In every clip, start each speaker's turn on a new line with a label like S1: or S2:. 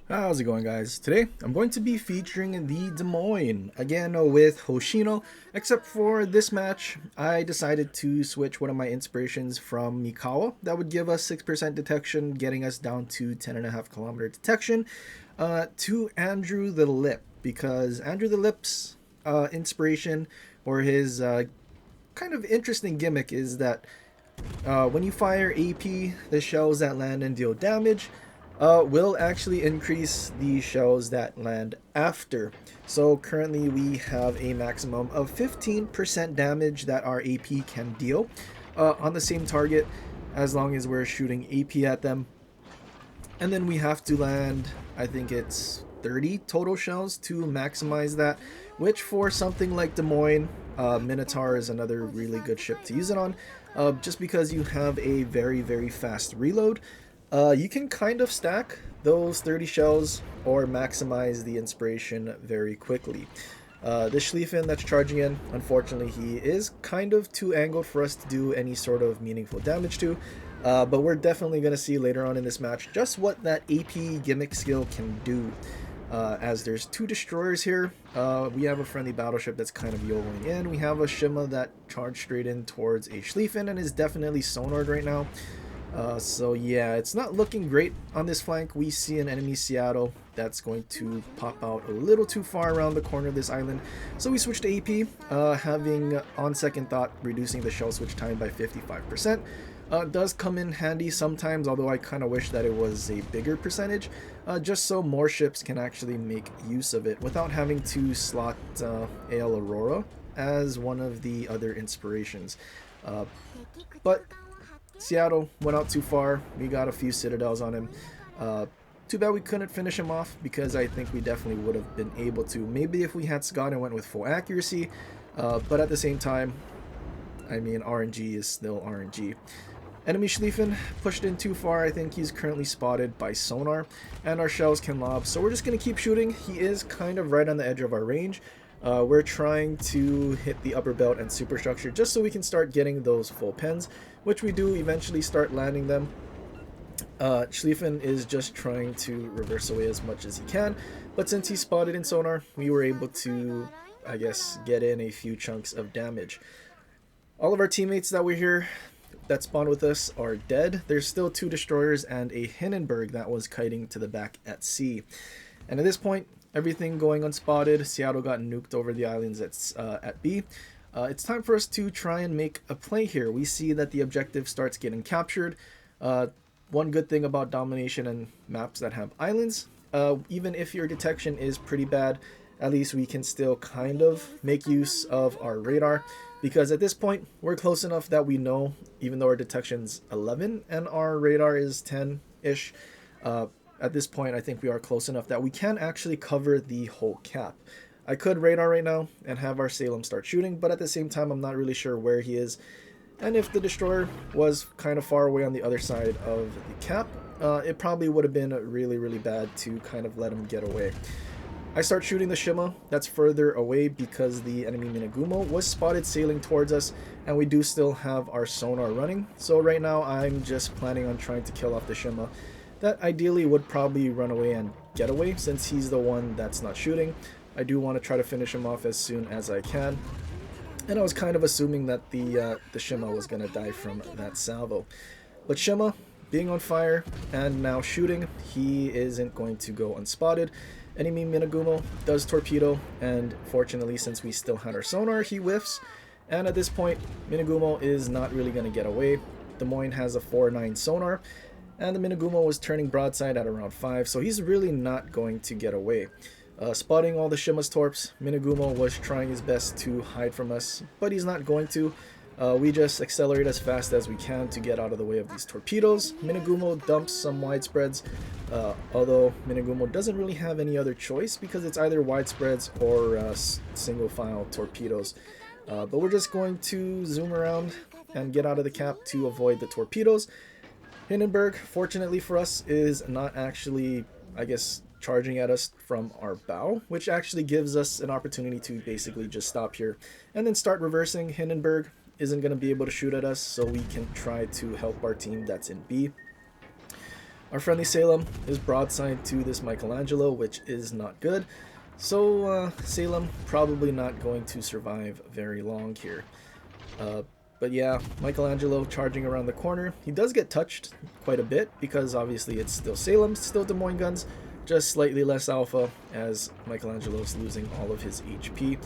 S1: How's it going, guys? Today I'm going to be featuring the Des Moines again with Hoshino. Except for this match, I decided to switch one of my inspirations from Mikawa. That would give us 6% detection, getting us down to 10.5 kilometer detection, to Andrew the Lip, because Andrew the Lip's inspiration, or his kind of interesting gimmick, is that when you fire AP, the shells that land and deal damage will actually increase the shells that land after. So currently we have a maximum of 15% damage that our AP can deal on the same target as long as we're shooting AP at them. And then we have to land, I think it's 30 total shells to maximize that, which for something like Des Moines, Minotaur is another really good ship to use it on, just because you have a very fast reload. You can kind of stack those 30 shells or maximize the inspiration very quickly. The Schlieffen that's charging in, unfortunately, he is kind of too angled for us to do any sort of meaningful damage to. But we're definitely going to see later on in this match just what that AP gimmick skill can do. As there's two destroyers here, we have a friendly battleship that's kind of yodeling in. We have a Shima that charged straight in towards a Schlieffen and is definitely sonared right now. So yeah, it's not looking great on this flank. We see an enemy Seattle that's going to pop out a little too far around the corner of this island. So we switched to AP, having on second thought reducing the shell switch time by 55%. Does come in handy sometimes, although I kind of wish that it was a bigger percentage, just so more ships can actually make use of it without having to slot AL Aurora as one of the other inspirations. But Seattle went out too far. We got a few citadels on him. Too bad we couldn't finish him off, because I think we definitely would have been able to. Maybe if we had Scott and went with full accuracy, but at the same time, I mean, RNG is still RNG. Enemy Schlieffen pushed in too far. I think he's currently spotted by sonar, and our shells can lob. So we're just going to keep shooting. He is kind of right on the edge of our range. We're trying to hit the upper belt and superstructure just so we can start getting those full pens, which we do eventually start landing them. Schlieffen is just trying to reverse away as much as he can, but since he's spotted in sonar, we were able to, I guess, get in a few chunks of damage. All of our teammates that were here that spawned with us are dead. There's still two destroyers and a Hindenburg that was kiting to the back at sea. And at this point, everything going unspotted. Seattle got nuked over the islands at B. It's time for us to try and make a play here. We see that the objective starts getting captured. One good thing about domination and maps that have islands, even if your detection is pretty bad, at least we can still kind of make use of our radar, because at this point we're close enough that we know, even though our detection's 11 and our radar is 10-ish, at this point I think we are close enough that we can actually cover the whole cap. I could radar right now and have our Salem start shooting, but at the same time I'm not really sure where he is. And if the destroyer was kind of far away on the other side of the cap, it probably would have been really bad to kind of let him get away. I start shooting the Shima that's further away because the enemy Minagumo was spotted sailing towards us, and we do still have our sonar running. So right now I'm just planning on trying to kill off the Shima that ideally would probably run away and get away, since he's the one that's not shooting. I do want to try to finish him off as soon as I can. And I was kind of assuming that the Shima was going to die from that salvo. But Shima, being on fire and now shooting, he isn't going to go unspotted. Enemy Minagumo does torpedo, and fortunately, since we still had our sonar, he whiffs. And at this point, Minagumo is not really going to get away. Des Moines has a 4-9 sonar, and the Minagumo was turning broadside at around 5, so he's really not going to get away. Spotting all the Shima's torps, Minagumo was trying his best to hide from us, but he's not going to. We just accelerate as fast as we can to get out of the way of these torpedoes. Minagumo dumps some widespreads, although Minagumo doesn't really have any other choice because it's either widespreads or single file torpedoes. But we're just going to zoom around and get out of the cap to avoid the torpedoes. Hindenburg, fortunately for us, is not actually, I guess, charging at us from our bow, which actually gives us an opportunity to basically just stop here and then start reversing. Hindenburg isn't going to be able to shoot at us, so we can try to help our team that's in B. Our friendly Salem is broadside to this Michelangelo, which is not good. So Salem probably not going to survive very long here. Uh, but yeah, Michelangelo charging around the corner. He does get touched quite a bit because obviously it's still Salem, still Des Moines guns, just slightly less alpha as Michelangelo's losing all of his HP.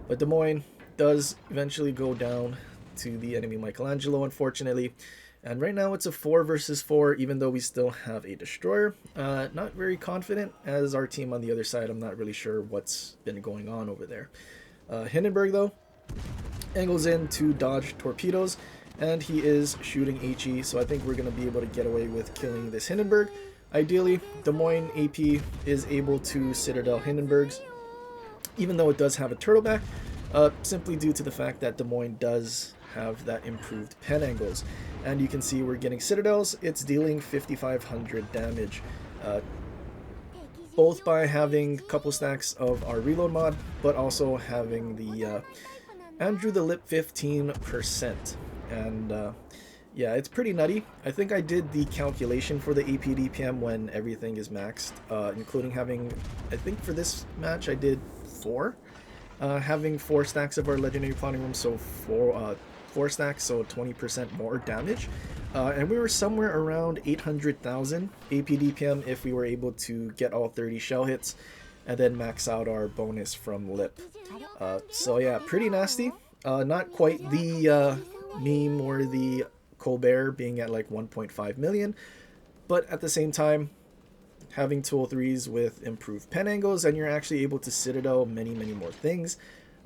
S1: But Des Moines does eventually go down to the enemy Michelangelo, unfortunately. And right now it's a 4 versus 4, even though we still have a destroyer. Not very confident as our team on the other side. I'm not really sure what's been going on over there. Hindenburg, though, angles in to dodge torpedoes, and he is shooting HE, so I think we're going to be able to get away with killing this Hindenburg. Ideally, Des Moines AP is able to Citadel Hindenburgs, even though it does have a turtleback, simply due to the fact that Des Moines does have that improved pen angles. And you can see we're getting Citadels. It's dealing 5,500 damage, both by having a couple stacks of our reload mod, but also having the Andrew the Lip 15%. And yeah, it's pretty nutty. I think I did the calculation for the AP DPM when everything is maxed, including having, I think for this match I did 4. Having 4 stacks of our Legendary Plotting Room, so 4 stacks, so 20% more damage. And we were somewhere around 800,000 AP DPM if we were able to get all 30 shell hits and then max out our bonus from Lip. So yeah, pretty nasty. Not quite the meme or the Colbert being at like 1.5 million, but at the same time, having 203s with improved pen angles, and you're actually able to Citadel many more things.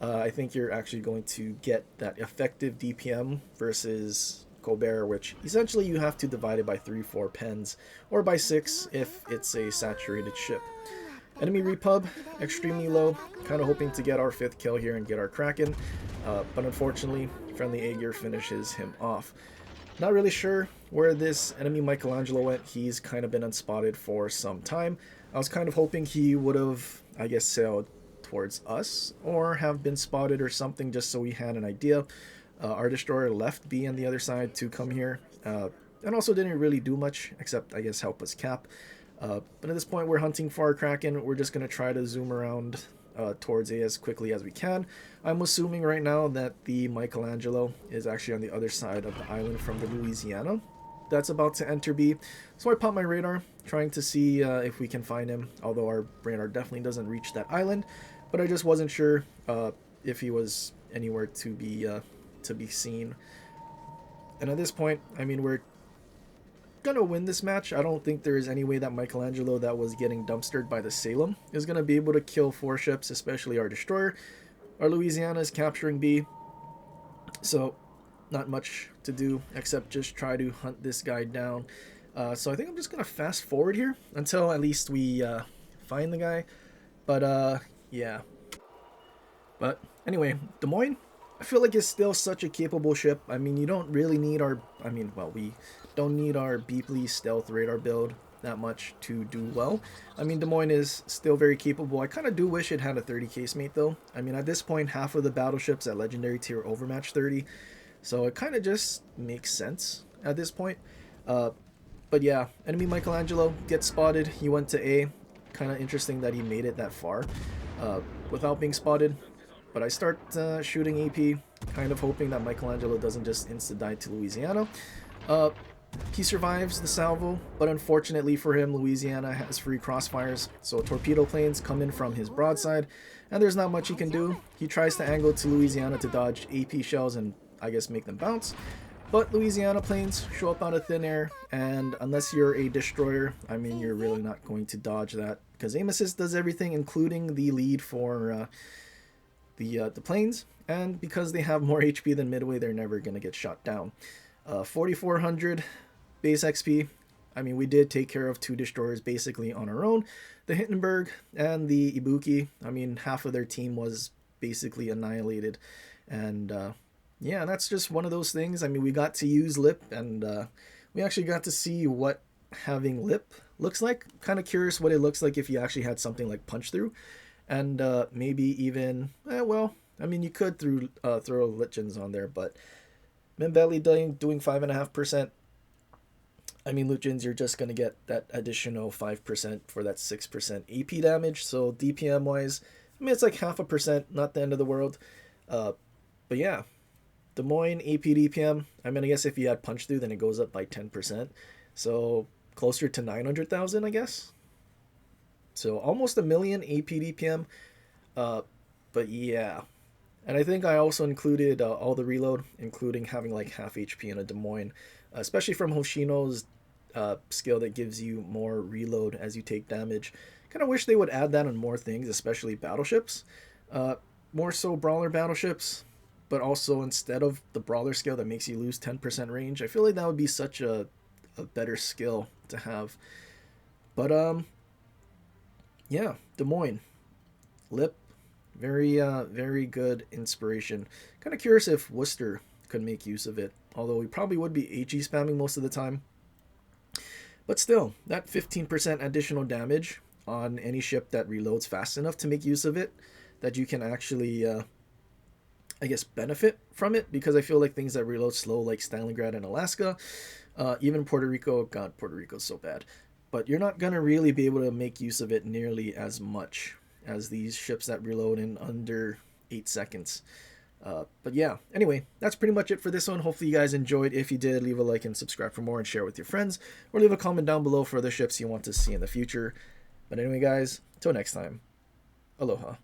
S1: I think you're actually going to get that effective DPM versus Colbert, which essentially you have to divide it by 3-4 pens, or by 6 if it's a saturated ship. Enemy repub, extremely low, kind of hoping to get our 5th kill here and get our Kraken, but unfortunately, friendly Aegir finishes him off. Not really sure where this enemy Michelangelo went. He's kind of been unspotted for some time. I was kind of hoping he would have, I guess, sailed towards us or have been spotted or something, just so we had an idea. Our destroyer left B on the other side to come here, and also didn't really do much except, I guess, help us cap. But at this point, we're hunting for our Kraken. We're just going to try to zoom around towards A as quickly as we can. I'm assuming right now that the Michelangelo is actually on the other side of the island from the Louisiana that's about to enter B. So I pop my radar, trying to see if we can find him, although our radar definitely doesn't reach that island. But I just wasn't sure if he was anywhere to be seen. And at this point, I mean, we're gonna win this match. I don't think there is any way that Michelangelo that was getting dumpstered by the Salem is gonna be able to kill 4 ships, especially our destroyer. Our Louisiana is capturing B, so not much to do except just try to hunt this guy down. So I think I'm just gonna fast forward here until at least we find the guy. But yeah. But anyway, Des Moines, I feel like it's still such a capable ship. I mean, you don't really need our, we don't need our Beepley stealth radar build that much to do well. I mean, Des Moines is still very capable. I kind of do wish it had a 30 casemate though. I mean, at this point, half of the battleships at Legendary tier overmatch 30. So it kind of just makes sense at this point. But yeah, enemy Michelangelo gets spotted. He went to A. Kind of interesting that he made it that far without being spotted. But I start shooting AP, kind of hoping that Michelangelo doesn't just insta-die to Louisiana. He survives the salvo, but unfortunately for him, Louisiana has free crossfires, so torpedo planes come in from his broadside, and there's not much he can do. He tries to angle to Louisiana to dodge AP shells and, I guess, make them bounce, but Louisiana planes show up out of thin air, and unless you're a destroyer, I mean, you're really not going to dodge that, because aim assist does everything, including the lead for the planes, and because they have more HP than Midway, they're never going to get shot down. 4,400 base XP. I mean, we did take care of 2 destroyers basically on our own. The Hindenburg and the Ibuki, I mean, half of their team was basically annihilated. And yeah, that's just one of those things. I mean, we got to use Lip, and we actually got to see what having Lip looks like. Kind of curious what it looks like if you actually had something like Punch Through. And maybe even, well, I mean, you could throw Legends on there, but Mimbelli doing 5.5%. I mean, Luchins, you're just going to get that additional 5% for that 6% AP damage. So DPM wise, I mean, it's like 0.5%, not the end of the world. Uh, but yeah, Des Moines AP DPM, I mean, I guess if you add punch through, then it goes up by 10%. So closer to 900,000, I guess. So almost a million AP DPM. Uh, but yeah. And I think I also included all the reload, including having like half HP in a Des Moines, especially from Hoshino's skill that gives you more reload as you take damage. Kind of wish they would add that on more things, especially battleships. Uh, More so brawler battleships, but also instead of the brawler skill that makes you lose 10% range, I feel like that would be such a better skill to have. But yeah, Des Moines, Lip, very good inspiration. Kind of curious if Worcester could make use of it, although he probably would be HE spamming most of the time. But still, that 15% additional damage on any ship that reloads fast enough to make use of it, that you can actually, I guess, benefit from it, because I feel like things that reload slow, like Stalingrad and Alaska, even Puerto Rico, God, Puerto Rico's so bad. But you're not going to really be able to make use of it nearly as much as these ships that reload in under 8 seconds. But yeah, anyway, that's pretty much it for this one. Hopefully you guys enjoyed. If you did, leave a like and subscribe for more and share with your friends, or leave a comment down below for other ships you want to see in the future. But anyway, guys, until next time, aloha.